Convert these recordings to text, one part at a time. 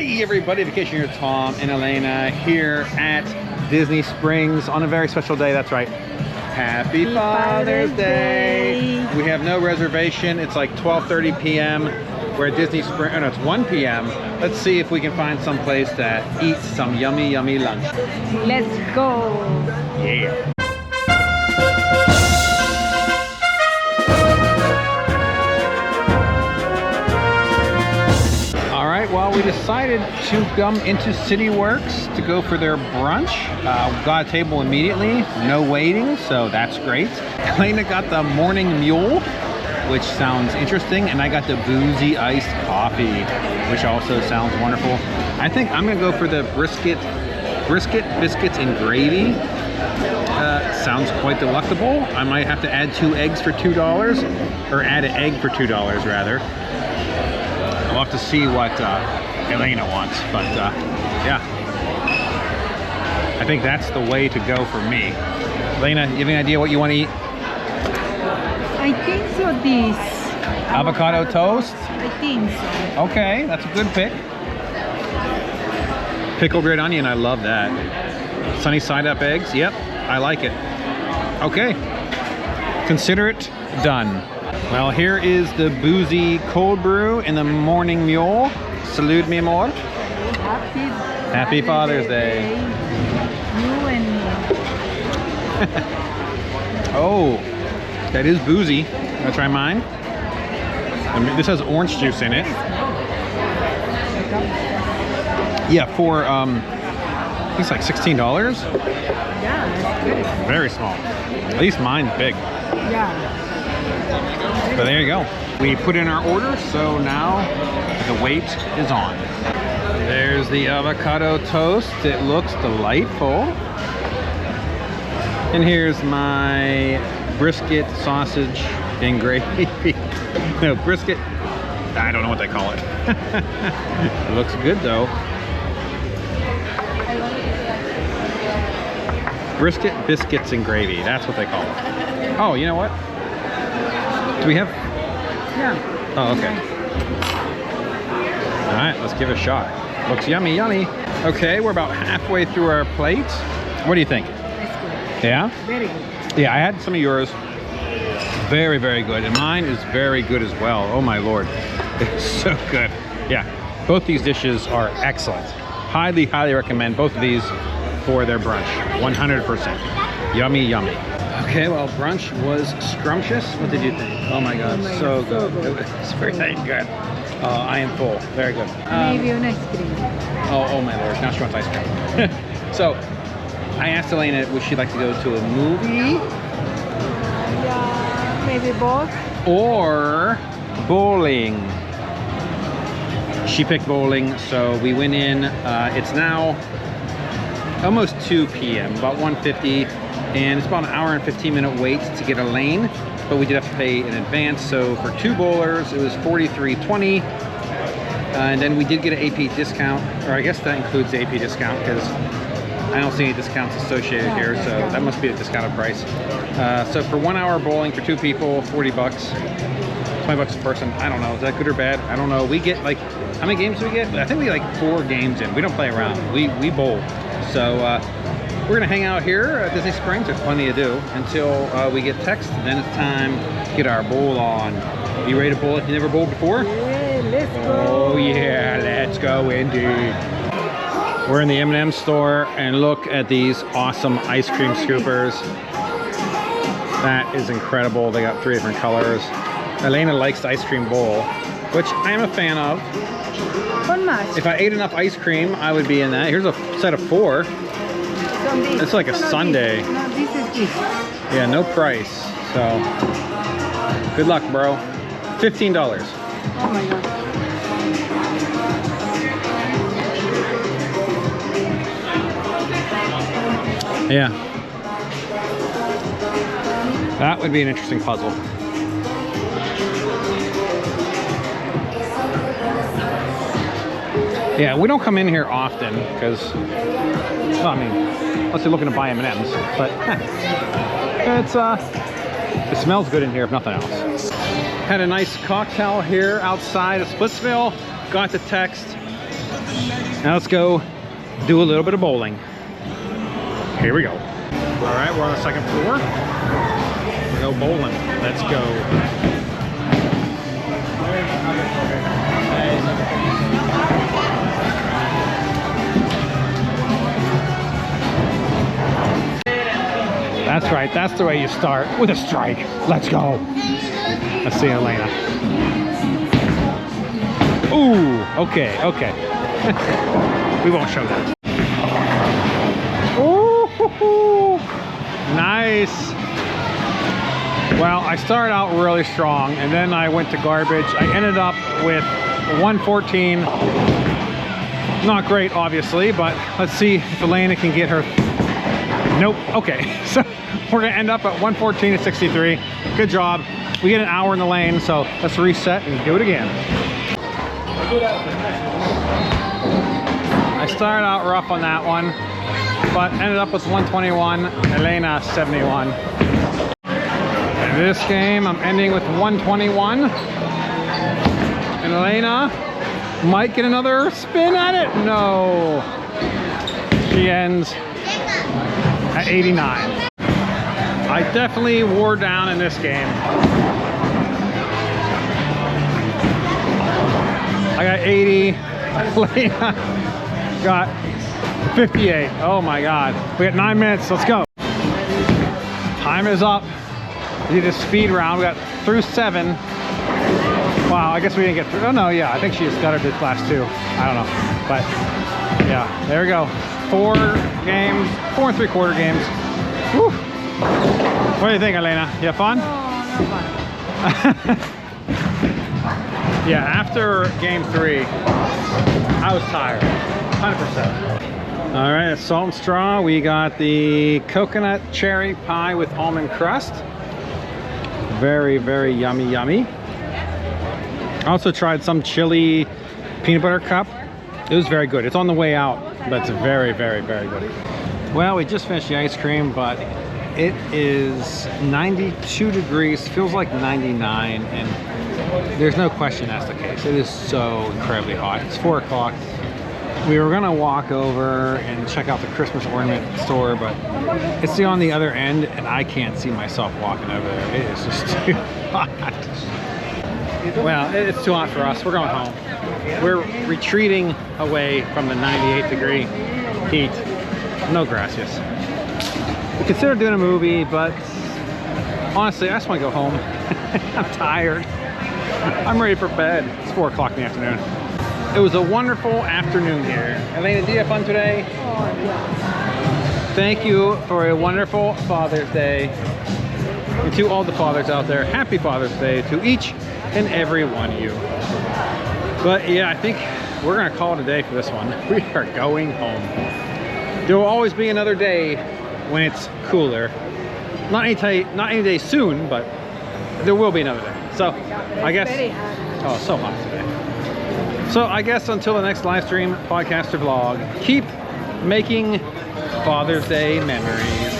Hey everybody, Vacation here, Tom and Elena here at Disney Springs on a very special day. That's right. Happy Father's Day. We have no reservation. It's like 12:30 p.m. We're at Disney Springs. Oh, no, it's 1 p.m. Let's see if we can find some place to eat some yummy, yummy lunch. Let's go. Yeah. Well, we decided to come into City Works to go for their brunch. Got a table immediately, no waiting, so that's great. Elena got the Morning Mule, which sounds interesting, and I got the Boozy Iced Coffee, which also sounds wonderful. I think I'm gonna go for the Brisket, Biscuits, and Gravy. Sounds quite delectable. I might have to add 2 eggs for $2, or add an egg for $2 rather. We'll have to see what Elena wants, but yeah. I think that's the way to go for me. Elena, you have any idea what you want to eat? I think so, this. Avocado toast? I think so. Okay, that's a good pick. Pickled red onion, I love that. Sunny side up eggs, yep, I like it. Okay, consider it done. Well, here is the Boozy Cold Brew and the Morning Mule. Salute, mi amor. Happy Father's Day. You and me. Oh, that is boozy. Wanna try mine? I mean, this has orange juice in it. Yeah, for I think it's like $16. Yeah, that's good. Very small. At least mine's big. Yeah. But there you go. We put in our order, so now the wait is on. There's the avocado toast. It looks delightful. And here's my brisket sausage and gravy. No, brisket. I don't know what they call it. It looks good though. Brisket, biscuits, and gravy. That's what they call it. Oh, you know what? Do we have? Yeah. Oh, okay. All right, let's give it a shot. Looks yummy, yummy. Okay, we're about halfway through our plate. What do you think? That's good. Yeah? Very good. Yeah, I had some of yours. Very, very good. And mine is very good as well. Oh my Lord. It's so good. Yeah, both these dishes are excellent. Highly, highly recommend both of these for their brunch. 100%. Yummy, yummy. Okay, well, brunch was scrumptious. What did you think? Oh my God, Oh my so God, good. so It was very good. I am full. Very good. Maybe an ice cream. Oh my Lord, now she wants ice cream. So, I asked Elena, would she like to go to a movie? Yeah, maybe both. Or bowling. She picked bowling, so we went in. It's now almost 2 p.m., about 1:50. And it's about an hour and 15-minute wait to get a lane, but we did have to pay in advance. So for 2 bowlers, it was $43.20. And then we did get an AP discount, or I guess that includes the AP discount because I don't see any discounts associated here, so that must be a discounted price. So for 1 hour bowling for 2 people, $40, $20 a person. I don't know, is that good or bad? I don't know. We get like, how many games do we get? I think we get like 4 games in. We don't play around. We bowl. So we're gonna hang out here at Disney Springs. There's plenty to do until we get text. Then it's time to get our bowl on. You ready to bowl if you never bowled before? Yeah, let's go. Oh yeah, let's go indeed. We're in the M&M store and look at these awesome ice cream scoopers. That is incredible. They got 3 different colors. Elena likes the ice cream bowl, which I am a fan of. How much? If I ate enough ice cream, I would be in that. Here's a set of 4. It's like a sundae. No, this is this. Yeah, no price. So, good luck, bro. $15. Oh my God. Yeah. That would be an interesting puzzle. Yeah, we don't come in here often because, well, I mean, unless you're looking to buy M&Ms, but it smells good in here if nothing else. Had a nice cocktail here outside of Splitsville. Got the text. Now let's go do a little bit of bowling. Here we go. All right, we're on the second floor. We go bowling. Let's go. That's right, that's the way you start, with a strike. Let's go. Let's see Elena. Ooh, okay, okay. We won't show that. Ooh, nice. Well, I started out really strong, and then I went to garbage. I ended up with 114. Not great, obviously, but let's see if Elena can get her. Nope. Okay, so we're gonna end up at 114 to 63. Good job. We get an hour in the lane, so let's reset and do it again. I started out rough on that one, but ended up with 121. Elena 71. In this game, I'm ending with 121. And Elena might get another spin at it. No. She ends at 89. I definitely wore down in this game. I got 80. Elena got 58. Oh my God. We got 9 minutes. Let's go. Time is up. We did a speed round. We got through 7. Wow, I guess we didn't get through. Oh no, yeah. I think she just got her to class 2. I don't know. But yeah, there we go. 4 games, 4 3/4 games. Woo. What do you think, Elena? You have fun? No, not fun. Yeah, after game 3, I was tired, 100%. All right, salt and straw. We got the coconut cherry pie with almond crust. Very, very yummy, yummy. I also tried some chili peanut butter cup. It was very good. It's on the way out, but it's very, very, very good. Well, we just finished the ice cream, but it is 92 degrees, feels like 99, and there's no question that's the case. It is so incredibly hot. It's 4 o'clock. We were gonna walk over and check out the Christmas ornament store, but it's on the other end, and I can't see myself walking over there. It is just too hot. Well, it's too hot for us. We're going home. We're retreating away from the 98-degree heat. No gracias. We considered doing a movie, but honestly, I just want to go home. I'm tired. I'm ready for bed. It's 4 o'clock in the afternoon. It was a wonderful afternoon here. Elena, did you have fun today? Oh, yeah. Thank you for a wonderful Father's Day. And to all the fathers out there, happy Father's Day to each and every one of you. But yeah, I think we're gonna call it a day for this one. We are going home. There will always be another day when it's cooler. Not any day soon, but there will be another day. So I guess, oh, so hot today. So I guess until the next live stream, podcast, or vlog, keep making Father's Day memories.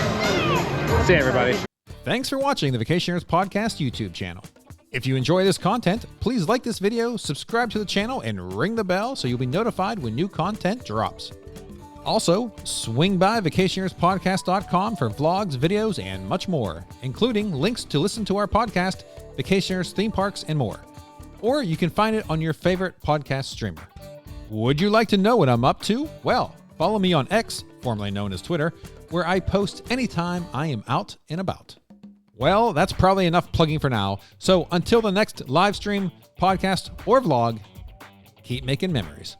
See you, everybody. Thanks for watching the Vacationers Podcast YouTube channel. If you enjoy this content, please like this video, subscribe to the channel, and ring the bell so you'll be notified when new content drops. Also, swing by vacationerspodcast.com for vlogs, videos, and much more, including links to listen to our podcast, Vacationers, Theme Parks, and more. Or you can find it on your favorite podcast streamer. Would you like to know what I'm up to? Well, follow me on X, formerly known as Twitter, where I post anytime I am out and about. Well, that's probably enough plugging for now. So until the next live stream, podcast, or vlog, keep making memories.